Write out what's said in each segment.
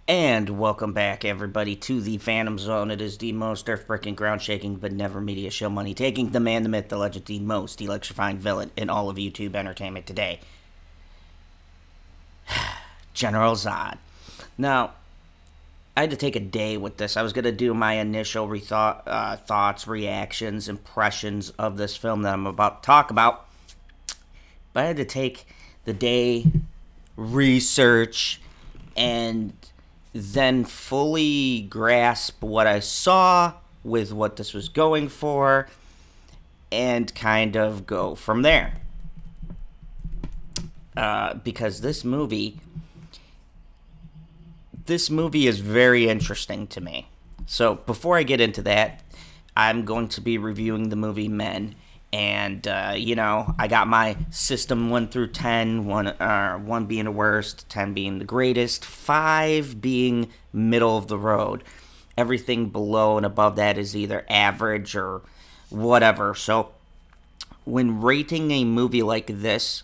And welcome back, everybody, to the Phantom Zone. It is the most earth-breaking, ground-shaking, but never media show money-taking, the man, the myth, the legend, the most electrifying villain in all of YouTube entertainment today. General Zod. Now, I had to take a day with this. I was going to do my initial thoughts, reactions, impressions of this film that I'm about to talk about. But I had to take the day, research, and then fully grasp what I saw with what this was going for and kind of go from there. Because this movie is very interesting to me. So before I get into that, I'm going to be reviewing the movie Men. And, I got my system 1 through 10, 1 being the worst, 10 being the greatest, 5 being middle of the road. Everything below and above that is either average or whatever. So when rating a movie like this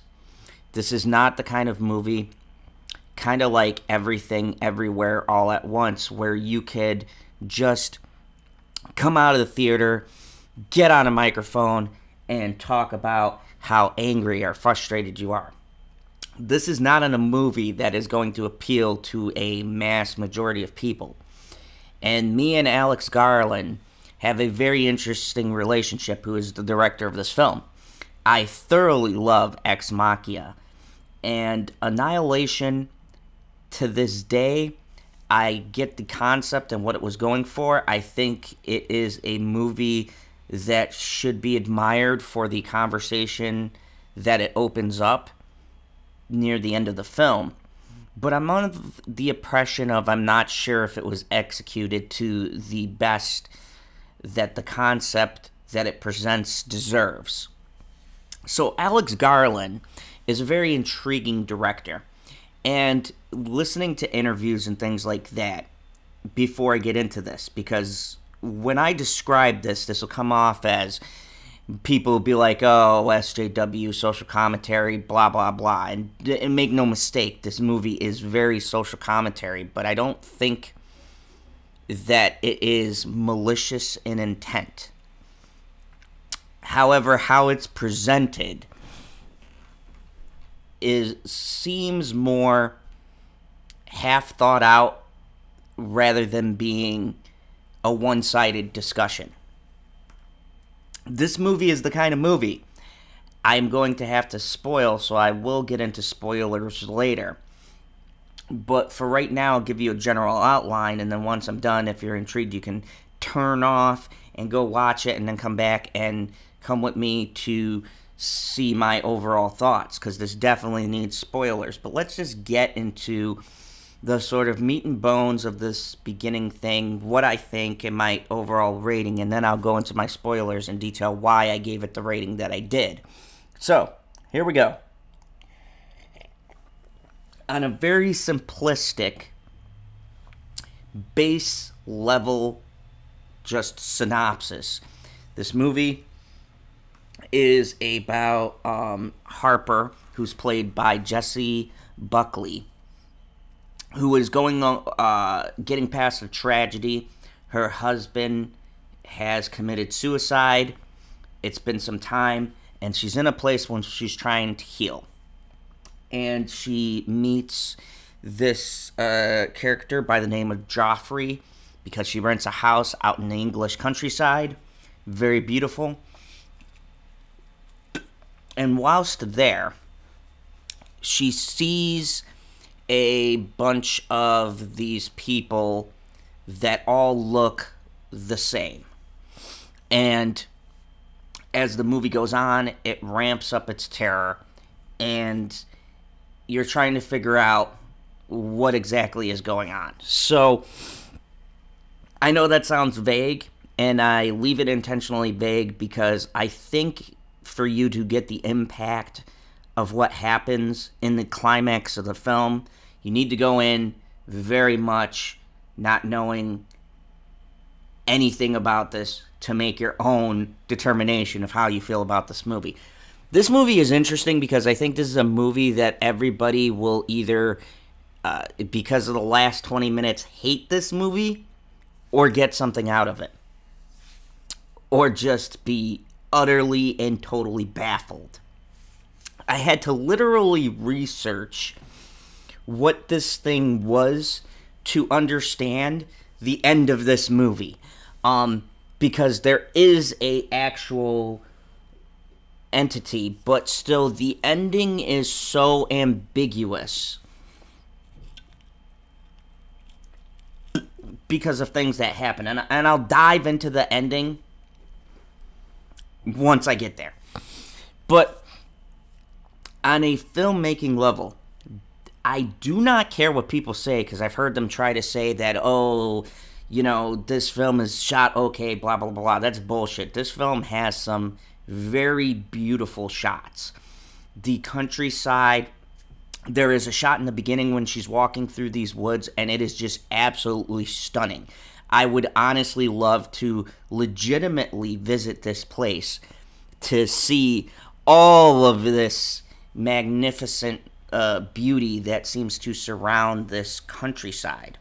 is not the kind of movie, kind of like Everything, Everywhere, All at Once, where you could just come out of the theater, get on a microphone, and talk about how angry or frustrated you are. This is not in a movie that is going to appeal to a mass majority of people. And me and Alex Garland have a very interesting relationship, who is the director of this film. I thoroughly love Ex Machina. And Annihilation, to this day, I get the concept and what it was going for. I think it is a movie that should be admired for the conversation that it opens up near the end of the film. But I'm under the impression of I'm not sure if it was executed to the best that the concept that it presents deserves. So Alex Garland is a very intriguing director. And listening to interviews and things like that before I get into this, because when I describe this will come off as people will be like, oh, SJW, social commentary, blah, blah, blah. And make no mistake, this movie is very social commentary, but I don't think that it is malicious in intent. However, how it's presented seems more half thought out rather than being a one-sided discussion. This movie is the kind of movie I'm going to have to spoil, so I will get into spoilers later. But for right now, I'll give you a general outline, and then once I'm done, if you're intrigued, you can turn off and go watch it, and then come back and come with me to see my overall thoughts, because this definitely needs spoilers. But let's just get into the sort of meat and bones of this beginning thing, what I think, and my overall rating, and then I'll go into my spoilers and detail why I gave it the rating that I did. So, here we go. On a very simplistic, base level, just synopsis, this movie is about Harper, who's played by Jessie Buckley, who is getting past a tragedy. Her husband has committed suicide. It's been some time, and she's in a place when she's trying to heal. And she meets this character by the name of Joffrey, because she rents a house out in the English countryside. Very beautiful. And whilst there, she sees a bunch of these people that all look the same. And as the movie goes on, it ramps up its terror, and you're trying to figure out what exactly is going on. So, I know that sounds vague, and I leave it intentionally vague because I think for you to get the impact of what happens in the climax of the film, you need to go in very much not knowing anything about this to make your own determination of how you feel about this movie. This movie is interesting because I think this is a movie that everybody will either because of the last 20 minutes, hate this movie or get something out of it. Or just be utterly and totally baffled. I had to literally research what this thing was to understand the end of this movie. Because there is a actual entity, but still the ending is so ambiguous because of things that happen. And I'll dive into the ending once I get there. But on a filmmaking level, I do not care what people say, because I've heard them try to say that, oh, you know, this film is shot okay, blah, blah, blah. That's bullshit. This film has some very beautiful shots. The countryside, there is a shot in the beginning when she's walking through these woods, and it is just absolutely stunning. I would honestly love to legitimately visit this place to see all of this magnificent beauty that seems to surround this countryside.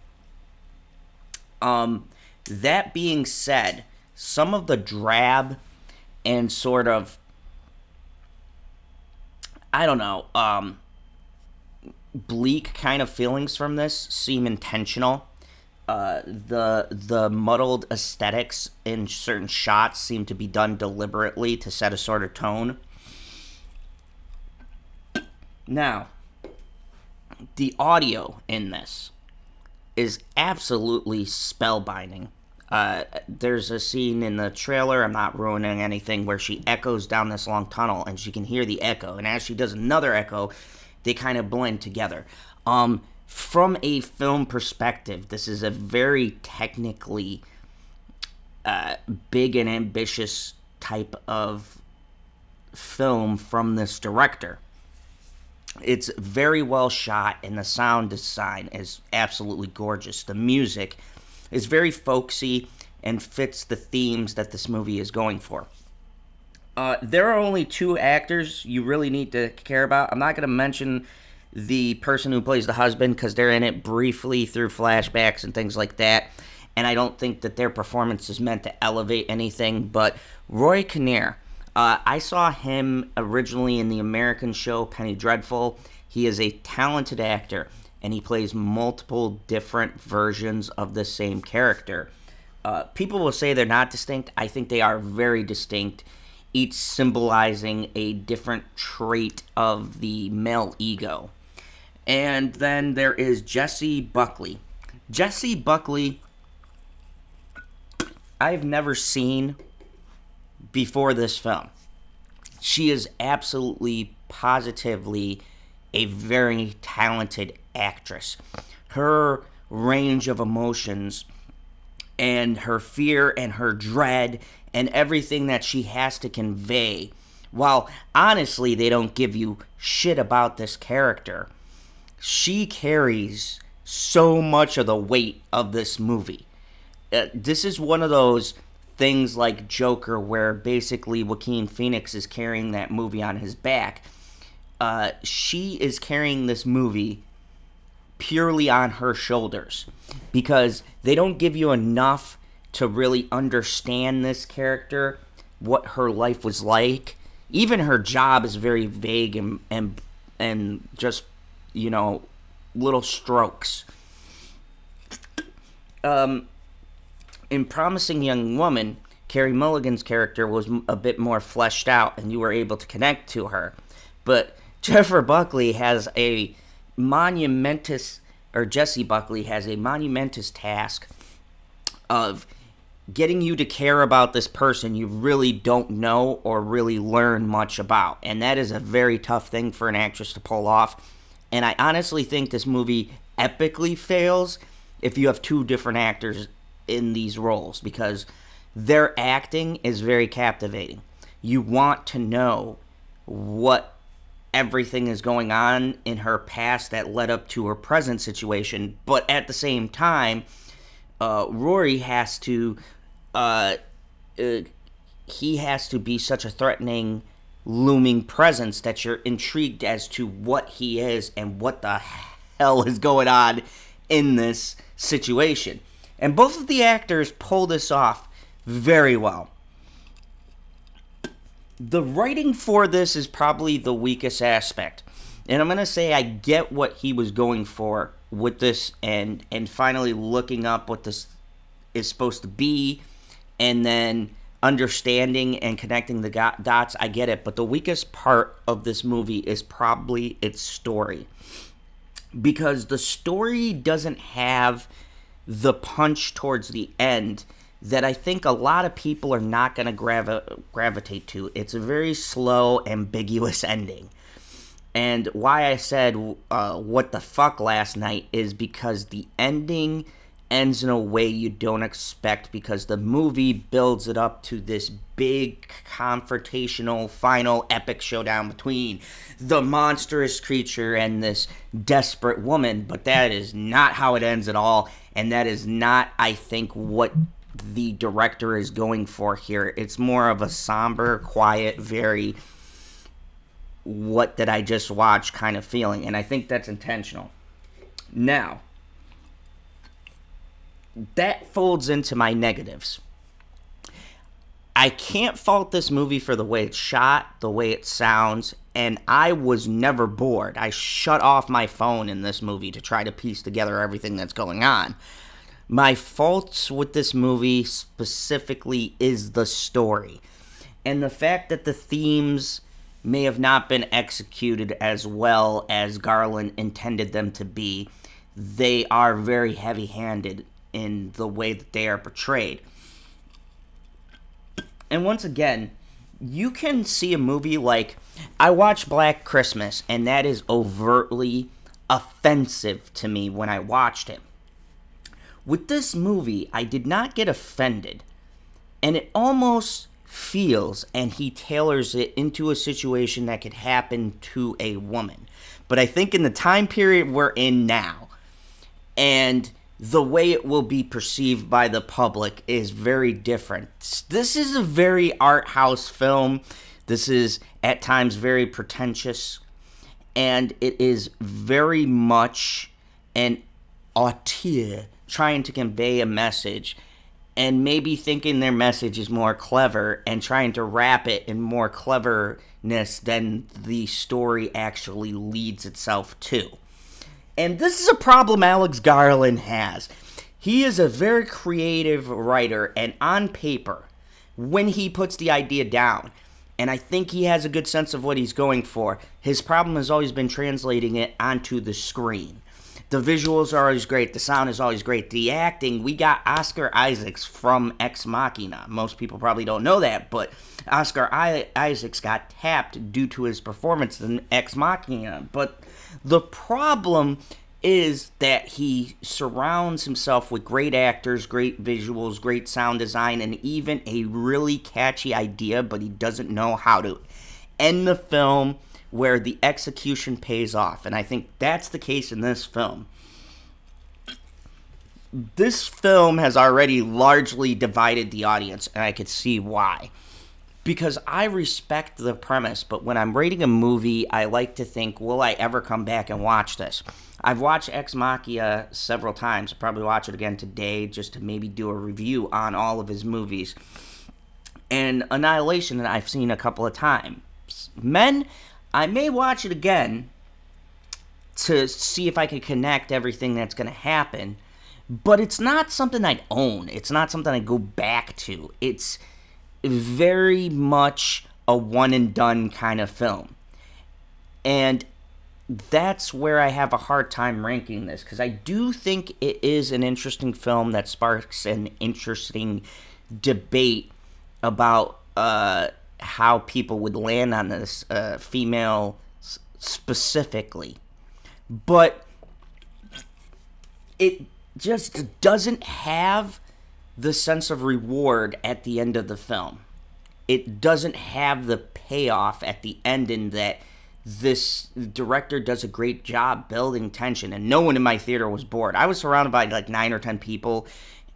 That being said, some of the drab and sort of, I don't know, bleak kind of feelings from this seem intentional. The muddled aesthetics in certain shots seem to be done deliberately to set a sort of tone. Now, the audio in this is absolutely spellbinding. There's a scene in the trailer, I'm not ruining anything, where she echoes down this long tunnel and she can hear the echo. And as she does another echo, they kind of blend together. From a film perspective, this is a very technically big and ambitious type of film from this director. It's very well shot, and the sound design is absolutely gorgeous. The music is very folksy and fits the themes that this movie is going for. There are only two actors you really need to care about. I'm not going to mention the person who plays the husband, because they're in it briefly through flashbacks and things like that, and I don't think that their performance is meant to elevate anything. But Rory Kinnear, I saw him originally in the American show Penny Dreadful. He is a talented actor, and he plays multiple different versions of the same character. People will say they're not distinct. I think they are very distinct, each symbolizing a different trait of the male ego. And then there is Jessie Buckley. Jessie Buckley, I've never seen before this film. She is absolutely, positively a very talented actress. Her range of emotions and her fear and her dread and everything that she has to convey, while honestly they don't give you shit about this character, she carries so much of the weight of this movie. This is one of those things like Joker, where basically Joaquin Phoenix is carrying that movie on his back. She is carrying this movie purely on her shoulders, because they don't give you enough to really understand this character, what her life was like. Even her job is very vague and just, you know, little strokes. In Promising Young Woman, Carey Mulligan's character was a bit more fleshed out, and you were able to connect to her. But Jessie Buckley has a monumentous task of getting you to care about this person you really don't know or really learn much about. And that is a very tough thing for an actress to pull off. And I honestly think this movie epically fails if you have two different actors in these roles, because their acting is very captivating. You want to know what everything is going on in her past that led up to her present situation, but at the same time, Rory has to he has to be such a threatening, looming presence that you're intrigued as to what he is and what the hell is going on in this situation. And both of the actors pull this off very well. The writing for this is probably the weakest aspect. And I'm going to say I get what he was going for with this and finally looking up what this is supposed to be and then understanding and connecting the dots. I get it. But the weakest part of this movie is probably its story. Because the story doesn't have the punch towards the end that I think a lot of people are not going to gravitate to. It's a very slow, ambiguous ending. And why I said what the fuck last night is because the ending ends in a way you don't expect, because the movie builds it up to this big confrontational final epic showdown between the monstrous creature and this desperate woman, but that is not how it ends at all, and that is not, I think, what the director is going for here. It's more of a somber, quiet, very what did I just watch kind of feeling, and I think that's intentional. Now, that folds into my negatives. I can't fault this movie for the way it's shot, the way it sounds, and I was never bored. I shut off my phone in this movie to try to piece together everything that's going on. My faults with this movie specifically is the story, and the fact that the themes may have not been executed as well as Garland intended them to be. They are very heavy-handed in the way that they are portrayed. And once again, you can see a movie like, I watched Black Christmas, and that is overtly offensive to me when I watched it. With this movie, I did not get offended, and it almost feels, and he tailors it into a situation that could happen to a woman. But I think in the time period we're in now, and the way it will be perceived by the public is very different. This is a very art house film. This is at times very pretentious, and it is very much an auteur trying to convey a message and maybe thinking their message is more clever and trying to wrap it in more cleverness than the story actually leads itself to. And this is a problem Alex Garland has. He is a very creative writer, and on paper, when he puts the idea down, and I think he has a good sense of what he's going for, his problem has always been translating it onto the screen. The visuals are always great. The sound is always great. The acting, we got Oscar Isaacs from Ex Machina. Most people probably don't know that, but Oscar Isaacs got tapped due to his performance in Ex Machina. But the problem is that he surrounds himself with great actors, great visuals, great sound design, and even a really catchy idea, but he doesn't know how to end the film where the execution pays off. And I think that's the case in this film. This film has already largely divided the audience, and I could see why. Because I respect the premise, but when I'm rating a movie, I like to think, will I ever come back and watch this? I've watched Ex Machina several times. I'll probably watch it again today just to maybe do a review on all of his movies. And Annihilation, I've seen a couple of times. Men, I may watch it again to see if I can connect everything that's going to happen, but it's not something I'd own. It's not something I go back to. It's very much a one-and-done kind of film. And that's where I have a hard time ranking this, because I do think it is an interesting film that sparks an interesting debate about how people would land on this, female specifically. But it just doesn't have the sense of reward at the end of the film. It doesn't have the payoff at the end, in that this director does a great job building tension, and no one in my theater was bored. I was surrounded by like 9 or 10 people,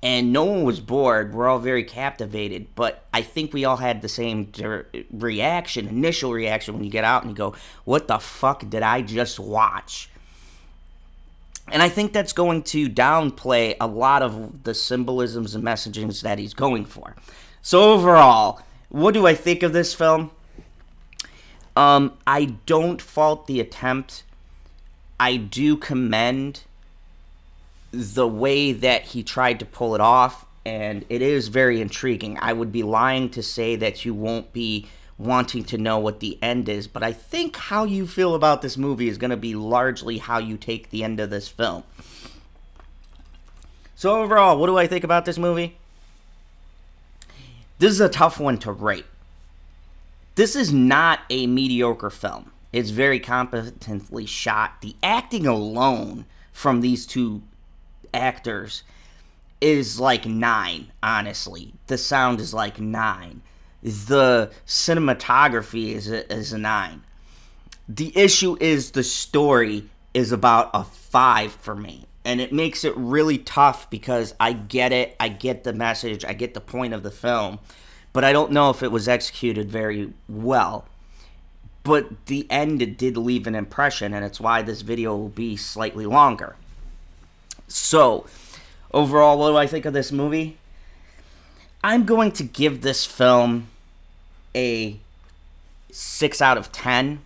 and no one was bored. We're all very captivated, but I think we all had the same initial reaction when you get out and you go, what the fuck did I just watch? And I think that's going to downplay a lot of the symbolisms and messages that he's going for. So overall, what do I think of this film? I don't fault the attempt. I do commend the way that he tried to pull it off, and it is very intriguing. I would be lying to say that you won't be wanting to know what the end is, but I think how you feel about this movie is going to be largely how you take the end of this film. So overall, what do I think about this movie? This is a tough one to rate. This is not a mediocre film. It's very competently shot. The acting alone from these two actors is like 9, honestly. The sound is like 9. The cinematography is a 9. The issue is the story is about a 5 for me. And it makes it really tough because I get it. I get the message. I get the point of the film. But I don't know if it was executed very well. But the end, it did leave an impression, and it's why this video will be slightly longer. So, overall, what do I think of this movie? I'm going to give this film a 6 out of 10.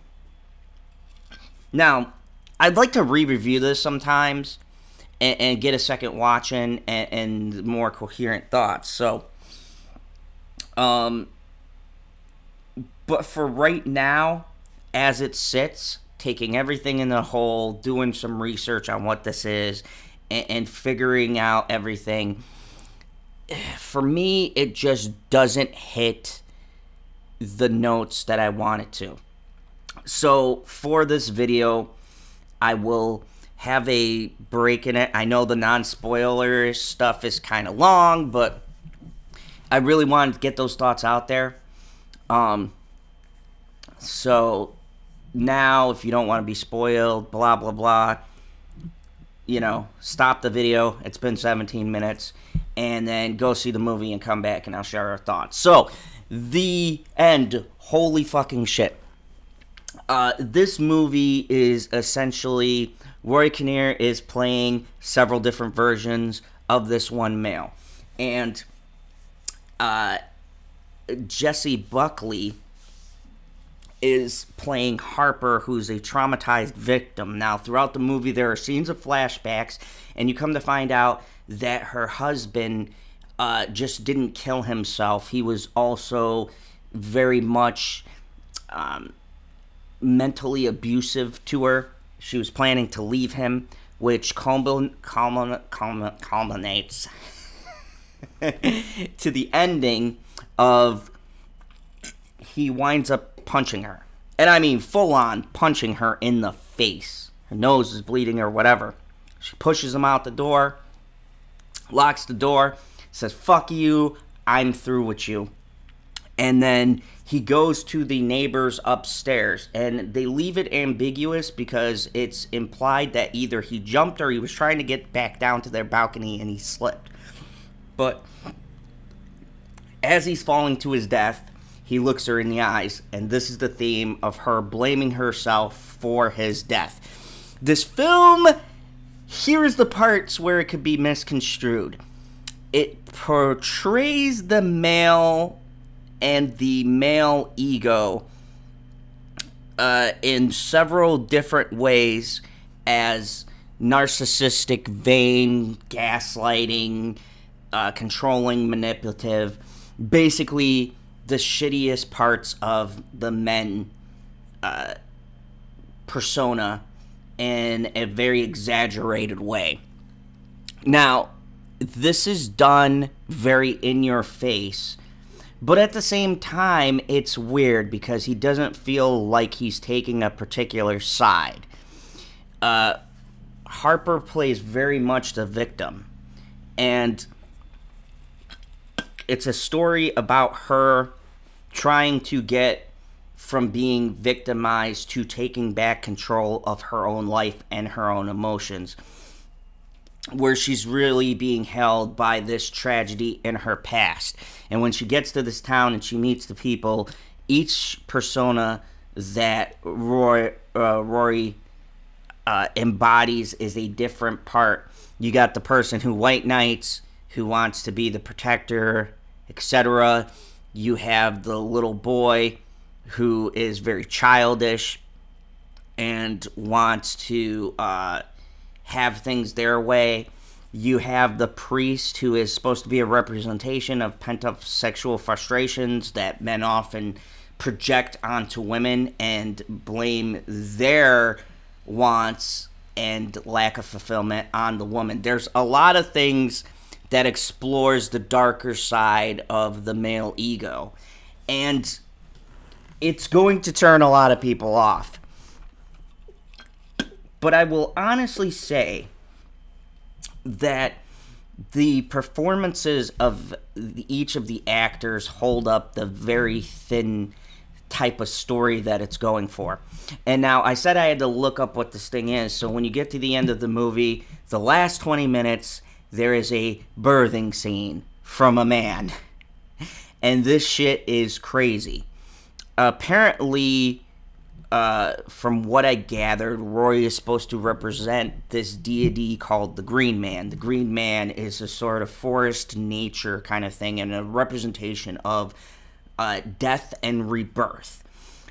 Now, I'd like to re-review this sometimes and get a second watching and more coherent thoughts. So, but for right now, as it sits, taking everything in the whole, doing some research on what this is, and figuring out everything, for me, it just doesn't hit the notes that I want it to. So, for this video, I will have a break in it. I know the non-spoiler stuff is kind of long, but I really wanted to get those thoughts out there. So now, if you don't want to be spoiled, blah, blah, blah, you know, stop the video. It's been 17 minutes. And then go see the movie and come back and I'll share our thoughts. So, the end. Holy fucking shit. This movie is essentially, Rory Kinnear is playing several different versions of this one male. And Jessie Buckley is playing Harper, who's a traumatized victim. Now, throughout the movie, there are scenes of flashbacks, and you come to find out that her husband just didn't kill himself. He was also very much mentally abusive to her. She was planning to leave him, which culminates to the ending of he winds up punching her. And I mean full-on punching her in the face. Her nose is bleeding or whatever. She pushes him out the door, locks the door, says, "Fuck you, I'm through with you." And then he goes to the neighbors upstairs, and they leave it ambiguous because it's implied that either he jumped or he was trying to get back down to their balcony and he slipped. But as he's falling to his death, he looks her in the eyes, and this is the theme of her blaming herself for his death. This film, here's the parts where it could be misconstrued. It portrays the male and the male ego in several different ways as narcissistic, vain, gaslighting, controlling, manipulative. Basically, the shittiest parts of the men persona in a very exaggerated way. Now, this is done very in your face, but at the same time, it's weird because he doesn't feel like he's taking a particular side. Harper plays very much the victim, and it's a story about her trying to get from being victimized to taking back control of her own life and her own emotions, where she's really being held by this tragedy in her past. And when she gets to this town and she meets the people, each persona that Rory embodies is a different part. You got the person who white knights, who wants to be the protector, etc. You have the little boy who is very childish and wants to have things their way. You have the priest, who is supposed to be a representation of pent-up sexual frustrations that men often project onto women and blame their wants and lack of fulfillment on the woman. There's a lot of things that explores the darker side of the male ego, and it's going to turn a lot of people off. But I will honestly say that the performances of each of the actors hold up the very thin type of story that it's going for. And now, I said I had to look up what this thing is, so when you get to the end of the movie, the last 20 minutes, there is a birthing scene from a man. And this shit is crazy. Apparently, from what I gathered, Rory is supposed to represent this deity called the Green Man. The Green Man is a sort of forest nature kind of thing, and a representation of death and rebirth.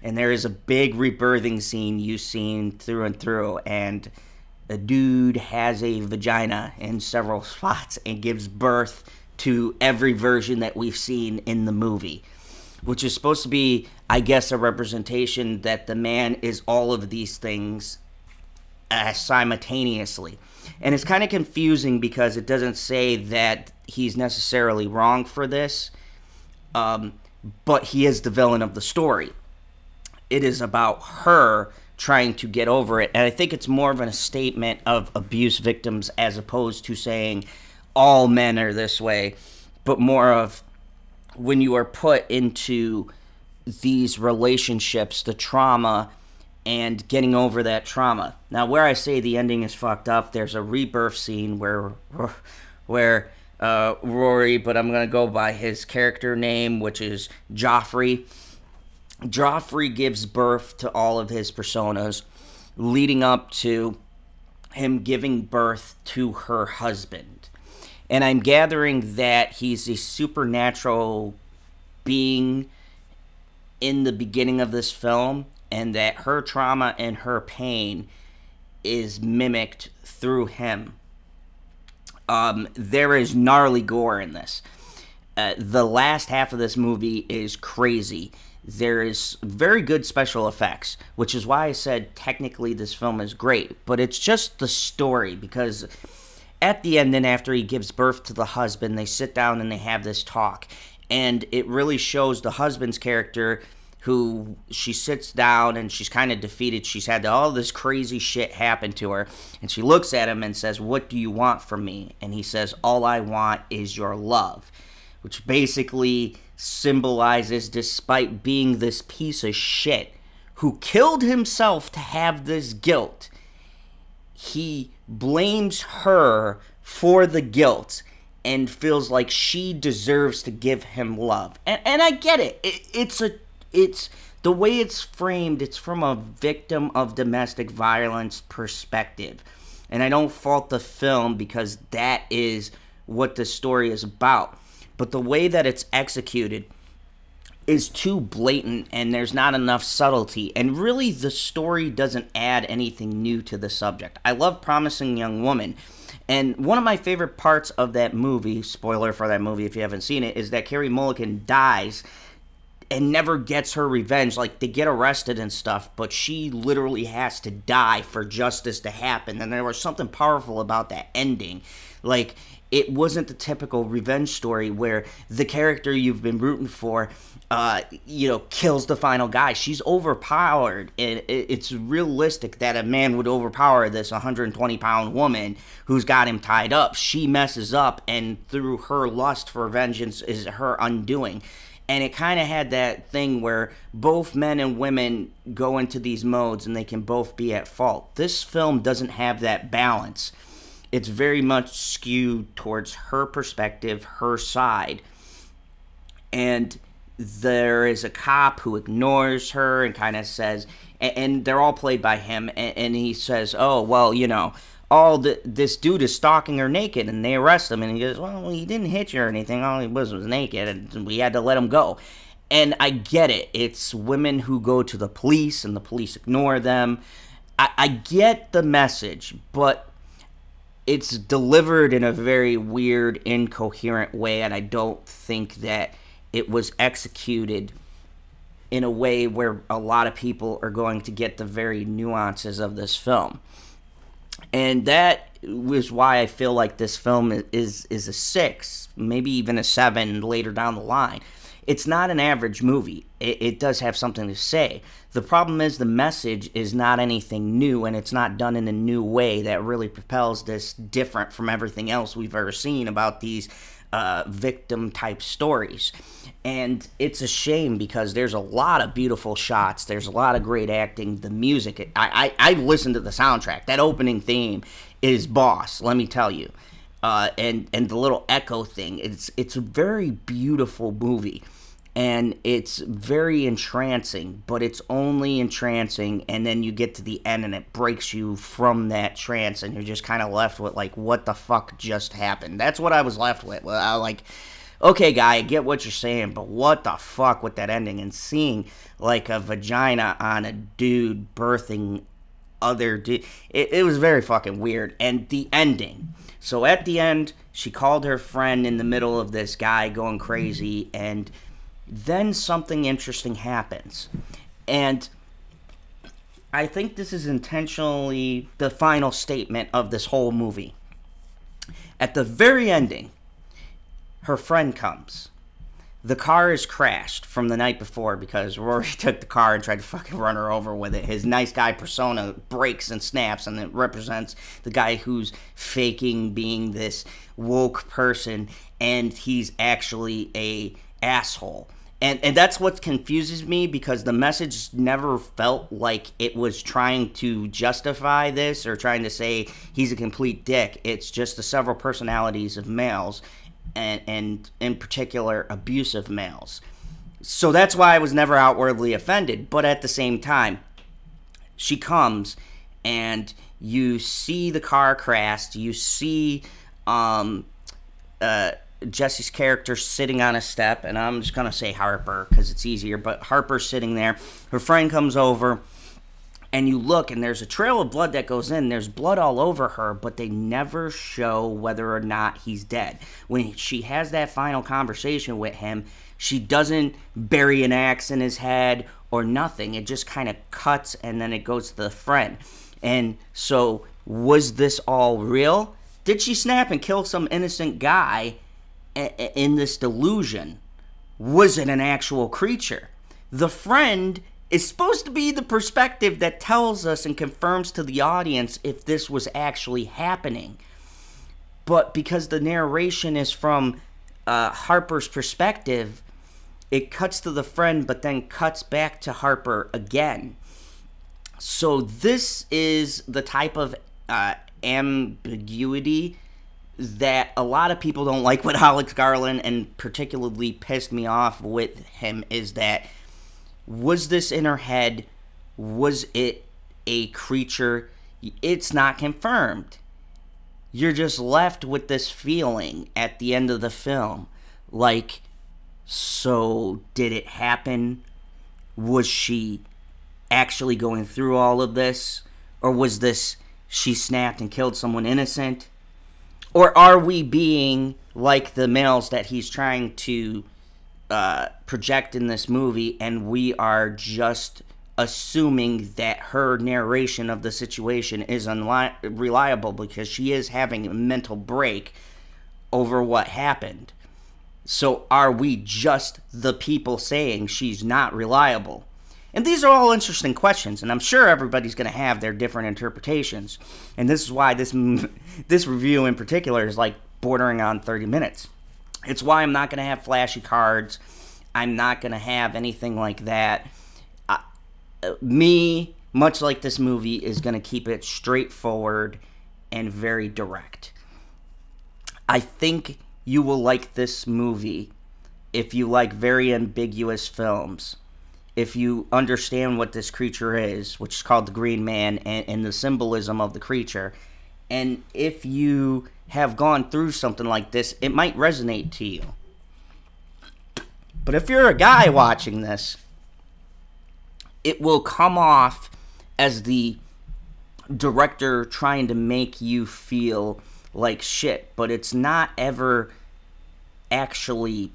And there is a big rebirthing scene you've seen through and through, and a dude has a vagina in several spots and gives birth to every version that we've seen in the movie, which is supposed to be, I guess, a representation that the man is all of these things simultaneously. And it's kind of confusing because it doesn't say that he's necessarily wrong for this, but he is the villain of the story. It is about her trying to get over it, and I think it's more of a statement of abuse victims as opposed to saying all men are this way, but more of when you are put into these relationships, the trauma, and getting over that trauma. Now, where I say the ending is fucked up, there's a rebirth scene where Rory, but I'm going to go by his character name, which is Joffrey. Joffrey gives birth to all of his personas, leading up to him giving birth to her husband. And I'm gathering that he's a supernatural being in the beginning of this film, and that her trauma and her pain is mimicked through him. There is gnarly gore in this. The last half of this movie is crazy. There is very good special effects, which is why I said technically this film is great, but it's just the story, because at the end, and after he gives birth to the husband, they sit down and they have this talk, and it really shows the husband's character, who she sits down and she's kind of defeated. She's had all this crazy shit happen to her, and she looks at him and says, "What do you want from me?" And he says, "All I want is your love," which basically symbolizes, despite being this piece of shit who killed himself to have this guilt, he blames her for the guilt and feels like she deserves to give him love. And I get it. It's the way it's framed, it's from a victim of domestic violence perspective. And I don't fault the film, because that is what the story is about. But the way that it's executed is too blatant, and there's not enough subtlety. And really, the story doesn't add anything new to the subject. I love Promising Young Woman. And one of my favorite parts of that movie, spoiler for that movie if you haven't seen it, is that Carey Mulligan dies and never gets her revenge. Like, they get arrested and stuff, but she literally has to die for justice to happen. And there was something powerful about that ending. Like, it wasn't the typical revenge story where the character you've been rooting for, kills the final guy. She's overpowered. It's realistic that a man would overpower this 120-pound woman who's got him tied up. She messes up, and through her lust for vengeance is her undoing. And it kind of had that thing where both men and women go into these modes and they can both be at fault. This film doesn't have that balance. It's very much skewed towards her perspective, her side. And there is a cop who ignores her and kind of says, and they're all played by him, and he says, oh, well, you know, this dude is stalking her naked, and they arrest him, and he goes, well, he didn't hit you or anything, all he was naked, and we had to let him go. And I get it. It's women who go to the police, and the police ignore them. I get the message, but it's delivered in a very weird, incoherent way, and I don't think that it was executed in a way where a lot of people are going to get the very nuances of this film. And that was why I feel like this film is a 6, maybe even a 7 later down the line. It's not an average movie. It does have something to say. The problem is the message is not anything new, and it's not done in a new way that really propels this different from everything else we've ever seen about these victim-type stories. And it's a shame because there's a lot of beautiful shots. There's a lot of great acting. The music, I listened to the soundtrack. That opening theme is boss, let me tell you. And the little echo thing, it's a very beautiful movie. And it's very entrancing, but it's only entrancing, and then you get to the end and it breaks you from that trance, and you're just kind of left with, like, what the fuck just happened? That's what I was left with. I like, okay, guy, I get what you're saying, but what the fuck with that ending? And seeing, like, a vagina on a dude birthing other dude, it was very fucking weird. And the ending. So at the end, she called her friend in the middle of this guy going crazy, and then something interesting happens. And I think this is intentionally the final statement of this whole movie. At the very ending, her friend comes. The car is crashed from the night before because Rory took the car and tried to fucking run her over with it. His nice guy persona breaks and snaps, and it represents the guy who's faking being this woke person, and he's actually a asshole. And that's what confuses me, because the message never felt like it was trying to justify this or trying to say he's a complete dick. It's just the several personalities of males, and in particular abusive males. So that's why I was never outwardly offended. But at the same time, she comes and you see the car crashed. You see Jessie's character sitting on a step, and I'm just going to say Harper because it's easier, but Harper's sitting there. Her friend comes over, and you look, and there's a trail of blood that goes in. There's blood all over her, but they never show whether or not he's dead. When she has that final conversation with him, she doesn't bury an axe in his head or nothing. It just kind of cuts, and then it goes to the friend. And so, was this all real? Did she snap and kill some innocent guy in this delusion? Was it an actual creature? The friend is supposed to be the perspective that tells us and confirms to the audience if this was actually happening. But because the narration is from Harper's perspective, it cuts to the friend, but then cuts back to Harper again. So this is the type of ambiguity that a lot of people don't like with Alex Garland, and particularly pissed me off with him, is that, was this in her head? Was it a creature? It's not confirmed. You're just left with this feeling at the end of the film. Like, so did it happen? Was she actually going through all of this? Or was this, she snapped and killed someone innocent? Or are we being like the males that he's trying to project in this movie, and we are just assuming that her narration of the situation is unreliable because she is having a mental break over what happened? So are we just the people saying she's not reliable? And these are all interesting questions, and I'm sure everybody's going to have their different interpretations. And this is why this review in particular is like bordering on 30 minutes. It's why I'm not going to have flashy cards. I'm not going to have anything like that. Me, much like this movie, is going to keep it straightforward and very direct. I think you will like this movie if you like very ambiguous films, if you understand what this creature is, which is called the Green Man, and the symbolism of the creature, and if you have gone through something like this, it might resonate to you. But if you're a guy watching this, it will come off as the director trying to make you feel like shit, but it's not ever actually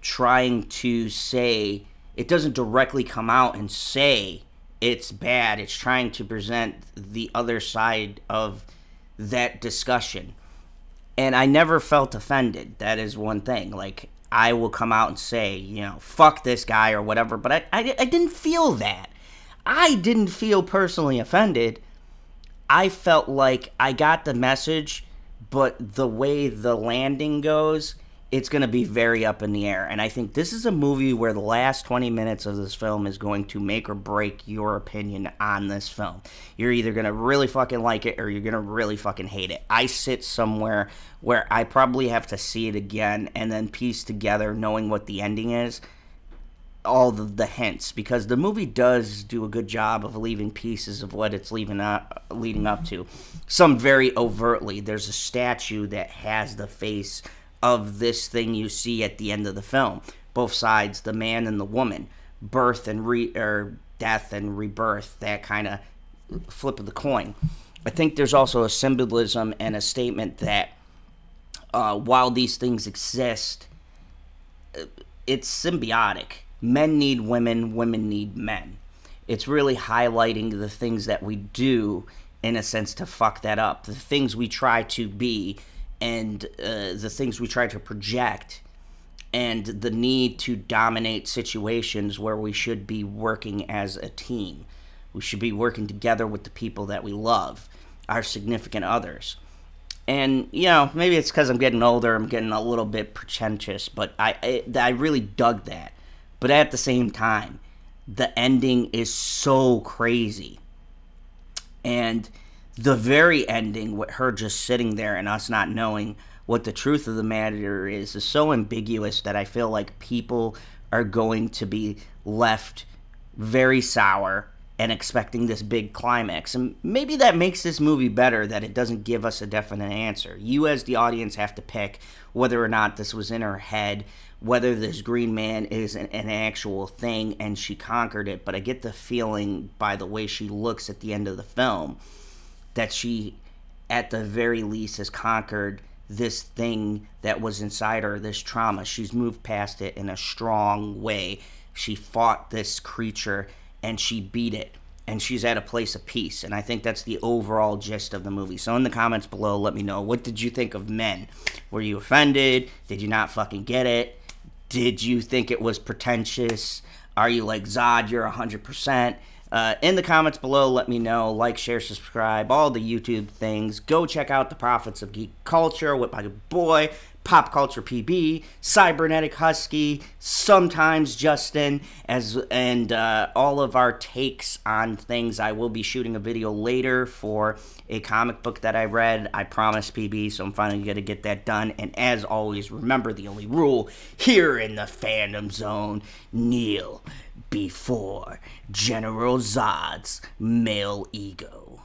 trying to say, it doesn't directly come out and say it's bad. It's trying to present the other side of that discussion. And I never felt offended. That is one thing. Like, I will come out and say, you know, fuck this guy or whatever, but I didn't feel that. I didn't feel personally offended. I felt like I got the message, but the way the landing goes, it's going to be very up in the air. And I think this is a movie where the last 20 minutes of this film is going to make or break your opinion on this film. You're either going to really fucking like it or you're going to really fucking hate it. I sit somewhere where I probably have to see it again and then piece together, knowing what the ending is, all the hints, because the movie does do a good job of leaving pieces of what it's leading up to. Some very overtly. There's a statue that has the face of this thing you see at the end of the film. Both sides, the man and the woman, birth and death and rebirth, that kind of flip of the coin. I think there's also a symbolism and a statement that while these things exist, it's symbiotic. Men need women, women need men. It's really highlighting the things that we do, in a sense, to fuck that up. The things we try to be, and the things we try to project, and the need to dominate situations where we should be working as a team. We should be working together with the people that we love, our significant others. And, you know, maybe it's because I'm getting older, I'm getting a little bit pretentious, but I really dug that. But at the same time, the ending is so crazy. And the very ending, with her just sitting there and us not knowing what the truth of the matter is so ambiguous that I feel like people are going to be left very sour and expecting this big climax. And maybe that makes this movie better, that it doesn't give us a definite answer. You as the audience have to pick whether or not this was in her head, whether this Green Man is an actual thing and she conquered it. But I get the feeling by the way she looks at the end of the film that she, at the very least, has conquered this thing that was inside her, this trauma. She's moved past it in a strong way. She fought this creature and she beat it, and she's at a place of peace. And I think that's the overall gist of the movie. So in the comments below, let me know, what did you think of Men? Were you offended? Did you not fucking get it? Did you think it was pretentious? Are you like Zod, you're 100%? In the comments below, let me know. Like, share, subscribe, all the YouTube things. Go check out the Prophets of Geek Culture with my boy, Pop Culture PB, Cybernetic Husky, sometimes Justin, and all of our takes on things. I will be shooting a video later for a comic book that I read. I promised PB, so I'm finally going to get that done. And as always, remember the only rule here in the Fandom Zone: kneel before General Zod's male ego.